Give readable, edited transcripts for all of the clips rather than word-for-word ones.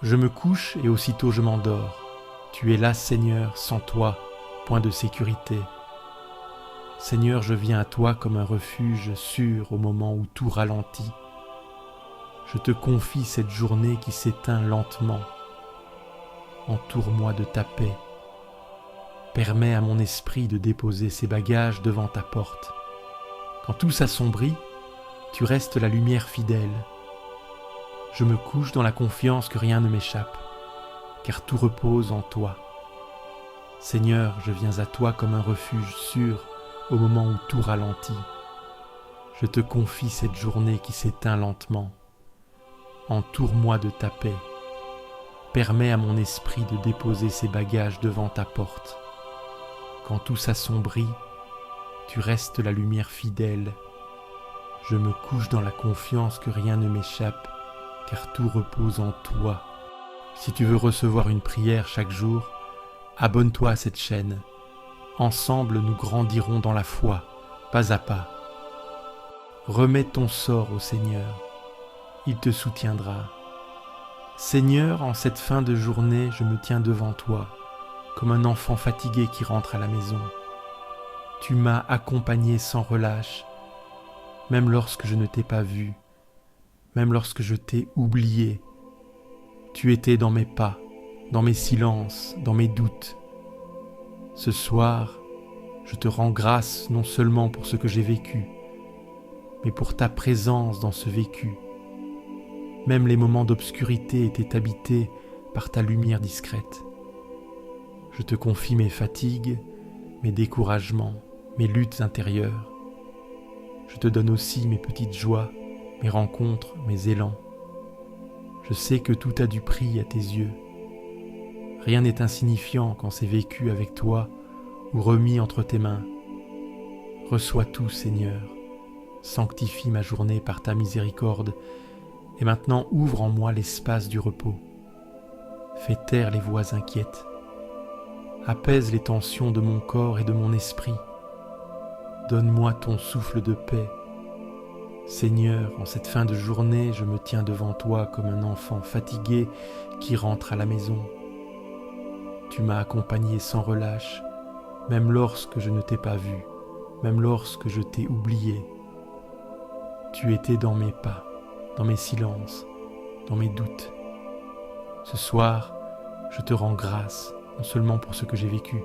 Je me couche et aussitôt je m'endors. Tu es là, Seigneur, sans toi, point de sécurité. Seigneur, je viens à toi comme un refuge sûr au moment où tout ralentit. Je te confie cette journée qui s'éteint lentement. Entoure-moi de ta paix. Permets à mon esprit de déposer ses bagages devant ta porte. Quand tout s'assombrit, tu restes la lumière fidèle. Je me couche dans la confiance que rien ne m'échappe, car tout repose en toi. Seigneur, je viens à toi comme un refuge sûr au moment où tout ralentit. Je te confie cette journée qui s'éteint lentement. Entoure-moi de ta paix. Permets à mon esprit de déposer ses bagages devant ta porte. Quand tout s'assombrit, tu restes la lumière fidèle. Je me couche dans la confiance que rien ne m'échappe, car tout repose en toi. Si tu veux recevoir une prière chaque jour, abonne-toi à cette chaîne. Ensemble, nous grandirons dans la foi, pas à pas. Remets ton sort au Seigneur, il te soutiendra. Seigneur, en cette fin de journée, je me tiens devant toi, comme un enfant fatigué qui rentre à la maison. Tu m'as accompagné sans relâche, même lorsque je ne t'ai pas vu, même lorsque je t'ai oublié. Tu étais dans mes pas, dans mes silences, dans mes doutes. Ce soir, je te rends grâce non seulement pour ce que j'ai vécu, mais pour ta présence dans ce vécu. Même les moments d'obscurité étaient habités par ta lumière discrète. Je te confie mes fatigues, mes découragements, mes luttes intérieures. Je te donne aussi mes petites joies, mes rencontres, mes élans. Je sais que tout a du prix à tes yeux. Rien n'est insignifiant quand c'est vécu avec toi ou remis entre tes mains. Reçois tout, Seigneur. Sanctifie ma journée par ta miséricorde et maintenant ouvre en moi l'espace du repos. Fais taire les voix inquiètes. Apaise les tensions de mon corps et de mon esprit. Donne-moi ton souffle de paix. Seigneur, en cette fin de journée, je me tiens devant toi comme un enfant fatigué qui rentre à la maison. Tu m'as accompagné sans relâche, même lorsque je ne t'ai pas vu, même lorsque je t'ai oublié. Tu étais dans mes pas, dans mes silences, dans mes doutes. Ce soir, je te rends grâce, non seulement pour ce que j'ai vécu,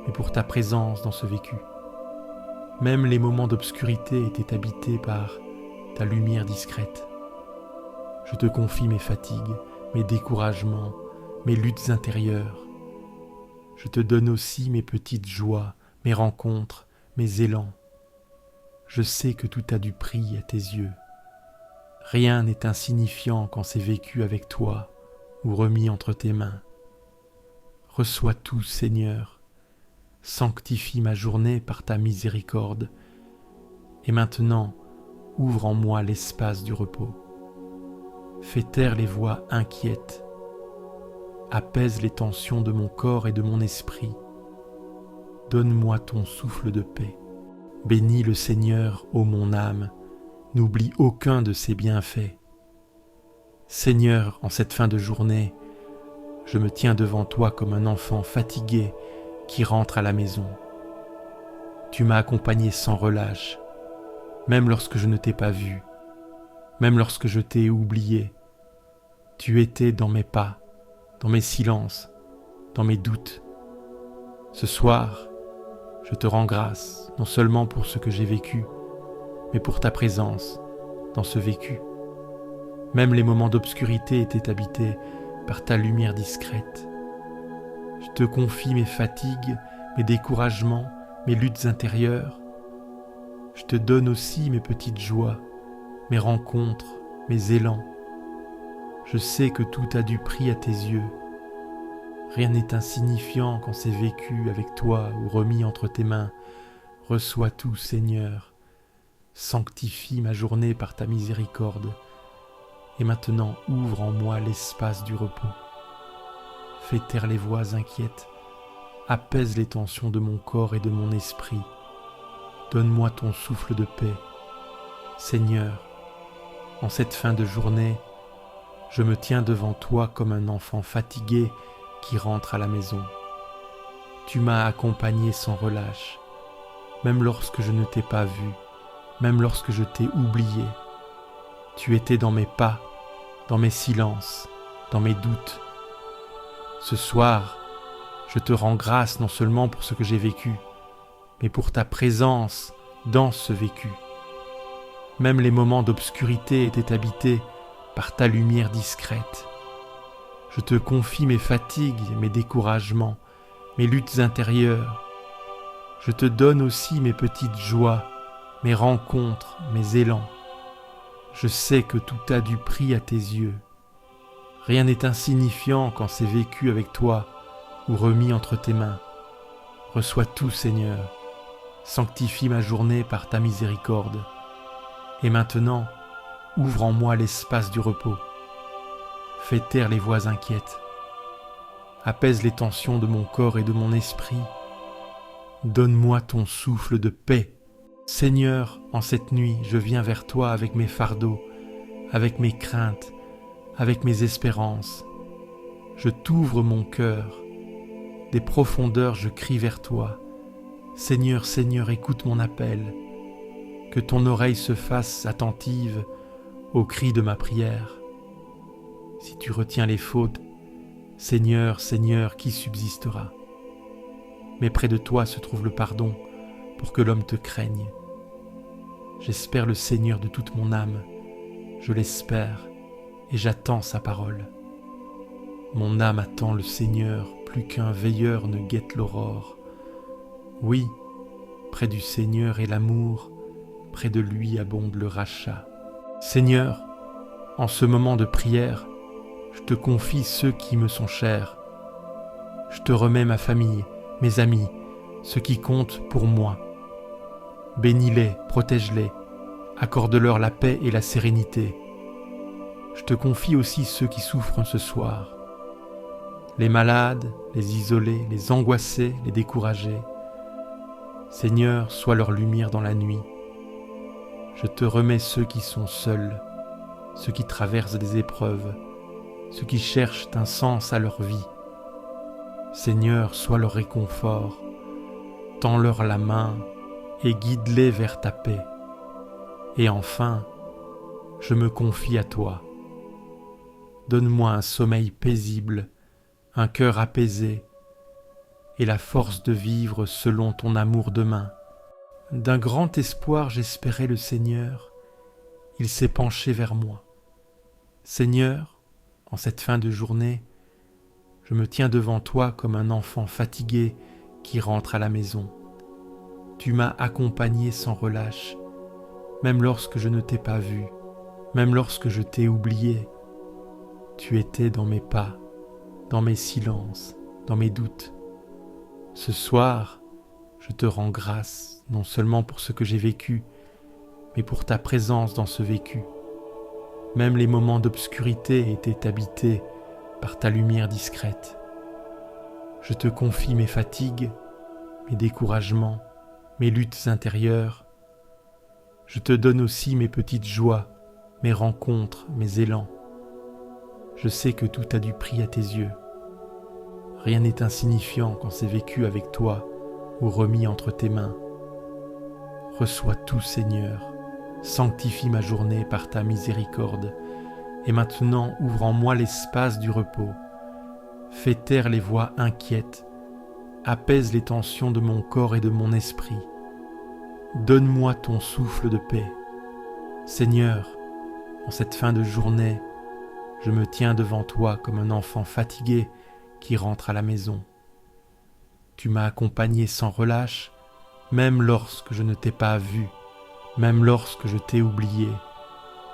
mais pour ta présence dans ce vécu. Même les moments d'obscurité étaient habités par ta lumière discrète. Je te confie mes fatigues, mes découragements, mes luttes intérieures. Je te donne aussi mes petites joies, mes rencontres, mes élans. Je sais que tout a du prix à tes yeux. Rien n'est insignifiant quand c'est vécu avec toi ou remis entre tes mains. Reçois tout, Seigneur. Sanctifie ma journée par ta miséricorde. Et maintenant, ouvre en moi l'espace du repos. Fais taire les voix inquiètes. Apaise les tensions de mon corps et de mon esprit. Donne-moi ton souffle de paix. Bénis le Seigneur, ô mon âme. N'oublie aucun de ses bienfaits. Seigneur, en cette fin de journée, je me tiens devant toi comme un enfant fatigué qui rentre à la maison. Tu m'as accompagné sans relâche, même lorsque je ne t'ai pas vu, même lorsque je t'ai oublié. Tu étais dans mes pas, dans mes silences, dans mes doutes. Ce soir, je te rends grâce, non seulement pour ce que j'ai vécu, mais pour ta présence dans ce vécu. Même les moments d'obscurité étaient habités par ta lumière discrète. Je te confie mes fatigues, mes découragements, mes luttes intérieures. Je te donne aussi mes petites joies, mes rencontres, mes élans. Je sais que tout a du prix à tes yeux. Rien n'est insignifiant quand c'est vécu avec toi ou remis entre tes mains. Reçois tout, Seigneur. Sanctifie ma journée par ta miséricorde. Et maintenant, ouvre en moi l'espace du repos. Fais taire les voix inquiètes. Apaise les tensions de mon corps et de mon esprit. Donne-moi ton souffle de paix. Seigneur, en cette fin de journée, Je me tiens devant toi comme un enfant fatigué qui rentre à la maison. Tu m'as accompagné sans relâche, même lorsque je ne t'ai pas vu, même lorsque je t'ai oublié. Tu étais dans mes pas, dans mes silences, dans mes doutes. Ce soir, je te rends grâce non seulement pour ce que j'ai vécu, mais pour ta présence dans ce vécu. Même les moments d'obscurité étaient habités par ta lumière discrète. Je te confie mes fatigues, mes découragements, mes luttes intérieures. Je te donne aussi mes petites joies, mes rencontres, mes élans. Je sais que tout a du prix à tes yeux. Rien n'est insignifiant quand c'est vécu avec toi ou remis entre tes mains. Reçois tout, Seigneur. Sanctifie ma journée par ta miséricorde. Et maintenant, ouvre en moi l'espace du repos. Fais taire les voix inquiètes. Apaise les tensions de mon corps et de mon esprit. Donne-moi ton souffle de paix. Seigneur, en cette nuit, je viens vers toi avec mes fardeaux, avec mes craintes, avec mes espérances. Je t'ouvre mon cœur. Des profondeurs, je crie vers toi. Seigneur, Seigneur, écoute mon appel. Que ton oreille se fasse attentive au cri de ma prière. Si tu retiens les fautes, Seigneur, Seigneur, qui subsistera? Mais près de toi se trouve le pardon pour que l'homme te craigne. J'espère le Seigneur de toute mon âme, je l'espère et j'attends sa parole. Mon âme attend le Seigneur plus qu'un veilleur ne guette l'aurore. Oui, près du Seigneur est l'amour, près de lui abonde le rachat. Seigneur, en ce moment de prière, je te confie ceux qui me sont chers. Je te remets ma famille, mes amis, ceux qui comptent pour moi. Bénis-les, protège-les, accorde-leur la paix et la sérénité. Je te confie aussi ceux qui souffrent ce soir. Les malades, les isolés, les angoissés, les découragés. Seigneur, sois leur lumière dans la nuit. Je te remets ceux qui sont seuls, ceux qui traversent des épreuves, ceux qui cherchent un sens à leur vie. Seigneur, sois leur réconfort, tends-leur la main et guide-les vers ta paix. Et enfin, je me confie à toi. Donne-moi un sommeil paisible, un cœur apaisé et la force de vivre selon ton amour demain. D'un grand espoir j'espérais le Seigneur, il s'est penché vers moi. Seigneur, en cette fin de journée, je me tiens devant toi comme un enfant fatigué qui rentre à la maison. Tu m'as accompagné sans relâche, même lorsque je ne t'ai pas vu, même lorsque je t'ai oublié. Tu étais dans mes pas, dans mes silences, dans mes doutes. Ce soir, je te rends grâce, non seulement pour ce que j'ai vécu, mais pour ta présence dans ce vécu. Même les moments d'obscurité étaient habités par ta lumière discrète. Je te confie mes fatigues, mes découragements, mes luttes intérieures. Je te donne aussi mes petites joies, mes rencontres, mes élans. Je sais que tout a du prix à tes yeux. Rien n'est insignifiant quand c'est vécu avec toi ou remis entre tes mains. Reçois tout, Seigneur. Sanctifie ma journée par ta miséricorde. Et maintenant ouvre en moi l'espace du repos. Fais taire les voix inquiètes. Apaise les tensions de mon corps et de mon esprit. Donne-moi ton souffle de paix. Seigneur, en cette fin de journée, je me tiens devant toi comme un enfant fatigué qui rentre à la maison. Tu m'as accompagné sans relâche, même lorsque je ne t'ai pas vu, même lorsque je t'ai oublié.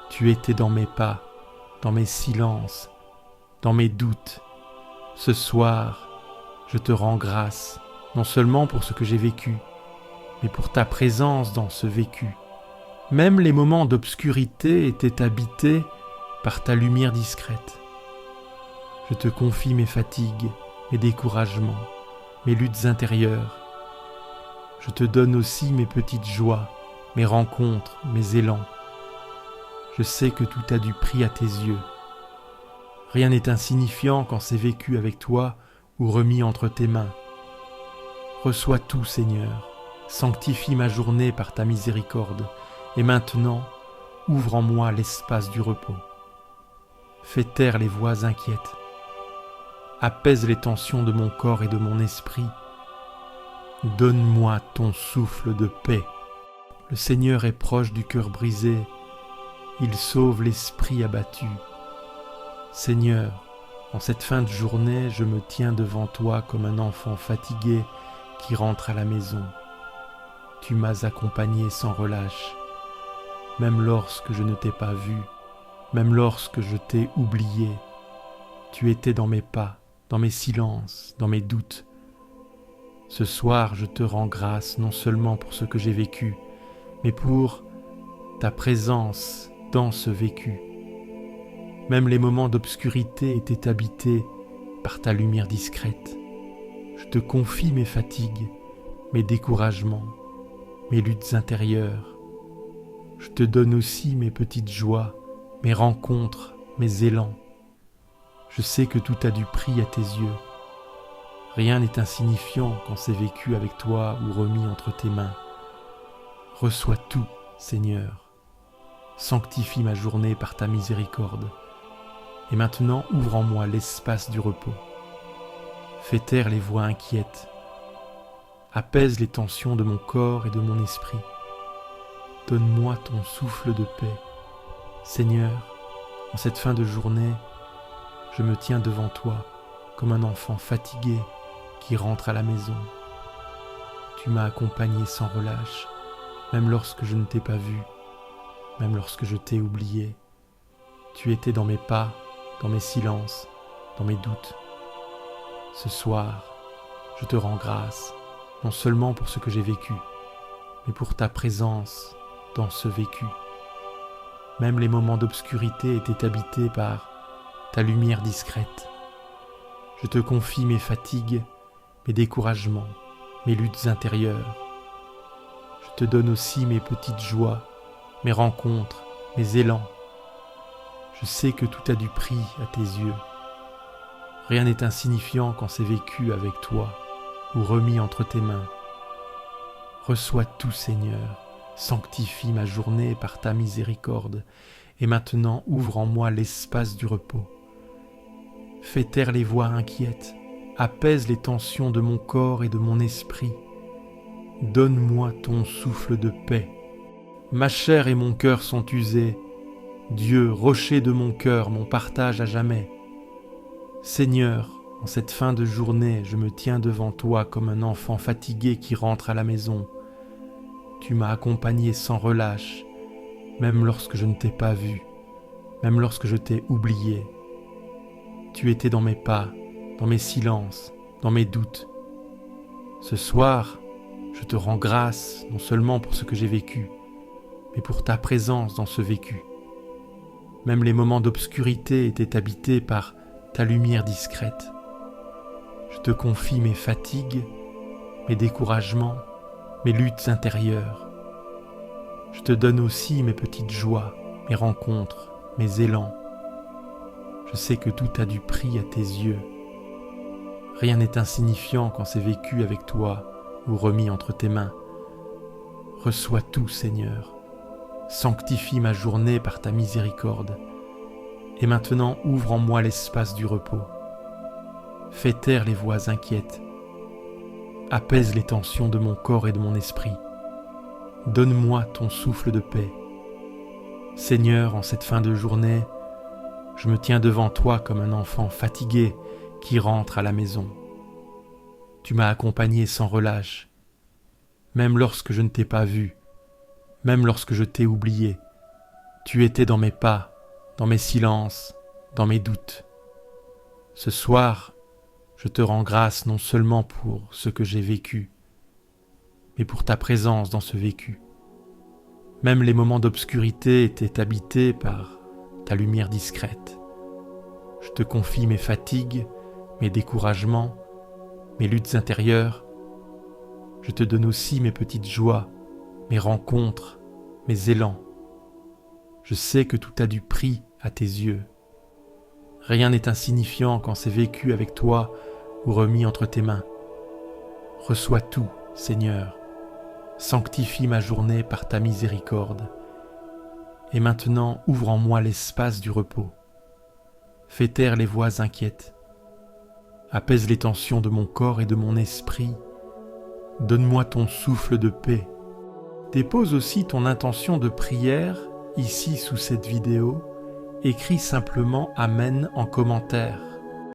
Tu étais dans mes pas, dans mes silences, dans mes doutes. Ce soir, je te rends grâce, non seulement pour ce que j'ai vécu, mais pour ta présence dans ce vécu. Même les moments d'obscurité étaient habités par ta lumière discrète. Je te confie mes fatigues, mes découragements, mes luttes intérieures. Je te donne aussi mes petites joies, mes rencontres, mes élans. Je sais que tout a du prix à tes yeux. Rien n'est insignifiant quand c'est vécu avec toi ou remis entre tes mains. Reçois tout, Seigneur, sanctifie ma journée par ta miséricorde, et maintenant, ouvre en moi l'espace du repos. Fais taire les voix inquiètes. Apaise les tensions de mon corps et de mon esprit. Donne-moi ton souffle de paix. Le Seigneur est proche du cœur brisé. Il sauve l'esprit abattu. Seigneur, en cette fin de journée, je me tiens devant toi comme un enfant fatigué qui rentre à la maison. Tu m'as accompagné sans relâche, même lorsque je ne t'ai pas vu, même lorsque je t'ai oublié. Tu étais dans mes pas, dans mes silences, dans mes doutes. Ce soir, je te rends grâce non seulement pour ce que j'ai vécu, mais pour ta présence dans ce vécu. Même les moments d'obscurité étaient habités par ta lumière discrète. Je te confie mes fatigues, mes découragements, mes luttes intérieures. Je te donne aussi mes petites joies, mes rencontres, mes élans. Je sais que tout a du prix à tes yeux. Rien n'est insignifiant quand c'est vécu avec toi ou remis entre tes mains. Reçois tout, Seigneur. Sanctifie ma journée par ta miséricorde. Et maintenant, ouvre en moi l'espace du repos. Fais taire les voix inquiètes. Apaise les tensions de mon corps et de mon esprit. Donne-moi ton souffle de paix. Seigneur, en cette fin de journée, je me tiens devant toi comme un enfant fatigué qui rentre à la maison. Tu m'as accompagné sans relâche, même lorsque je ne t'ai pas vu, même lorsque je t'ai oublié. Tu étais dans mes pas, dans mes silences, dans mes doutes. Ce soir, je te rends grâce, non seulement pour ce que j'ai vécu, mais pour ta présence dans ce vécu. Même les moments d'obscurité étaient habités par ta lumière discrète. Je te confie mes fatigues, mes découragements, mes luttes intérieures. Je te donne aussi mes petites joies, mes rencontres, mes élans. Je sais que tout a du prix à tes yeux. Rien n'est insignifiant quand c'est vécu avec toi ou remis entre tes mains. Reçois tout, Seigneur, sanctifie ma journée par ta miséricorde, et maintenant ouvre en moi l'espace du repos. Fais taire les voix inquiètes, apaise les tensions de mon corps et de mon esprit. Donne-moi ton souffle de paix. Ma chair et mon cœur sont usés. Dieu, rocher de mon cœur, mon partage à jamais. Seigneur, en cette fin de journée, je me tiens devant toi comme un enfant fatigué qui rentre à la maison. Tu m'as accompagné sans relâche, même lorsque je ne t'ai pas vu, même lorsque je t'ai oublié. Tu étais dans mes pas, dans mes silences, dans mes doutes. Ce soir, je te rends grâce non seulement pour ce que j'ai vécu, mais pour ta présence dans ce vécu. Même les moments d'obscurité étaient habités par ta lumière discrète. Je te confie mes fatigues, mes découragements, mes luttes intérieures. Je te donne aussi mes petites joies, mes rencontres, mes élans. Je sais que tout a du prix à tes yeux. Rien n'est insignifiant quand c'est vécu avec toi ou remis entre tes mains. Reçois tout, Seigneur. Sanctifie ma journée par ta miséricorde. Et maintenant, ouvre en moi l'espace du repos. Fais taire les voix inquiètes. Apaise les tensions de mon corps et de mon esprit. Donne-moi ton souffle de paix. Seigneur, en cette fin de journée, je me tiens devant toi comme un enfant fatigué qui rentre à la maison. Tu m'as accompagné sans relâche, même lorsque je ne t'ai pas vu, même lorsque je t'ai oublié. Tu étais dans mes pas, dans mes silences, dans mes doutes. Ce soir, je te rends grâce non seulement pour ce que j'ai vécu, mais pour ta présence dans ce vécu. Même les moments d'obscurité étaient habités par ta lumière discrète. Je te confie mes fatigues, mes découragements, mes luttes intérieures. Je te donne aussi mes petites joies, mes rencontres, mes élans. Je sais que tout a du prix à tes yeux. Rien n'est insignifiant quand c'est vécu avec toi ou remis entre tes mains. Reçois tout, Seigneur. Sanctifie ma journée par ta miséricorde. Et maintenant, ouvre en moi l'espace du repos. Fais taire les voix inquiètes. Apaise les tensions de mon corps et de mon esprit. Donne-moi ton souffle de paix. Dépose aussi ton intention de prière ici sous cette vidéo. Écris simplement Amen en commentaire.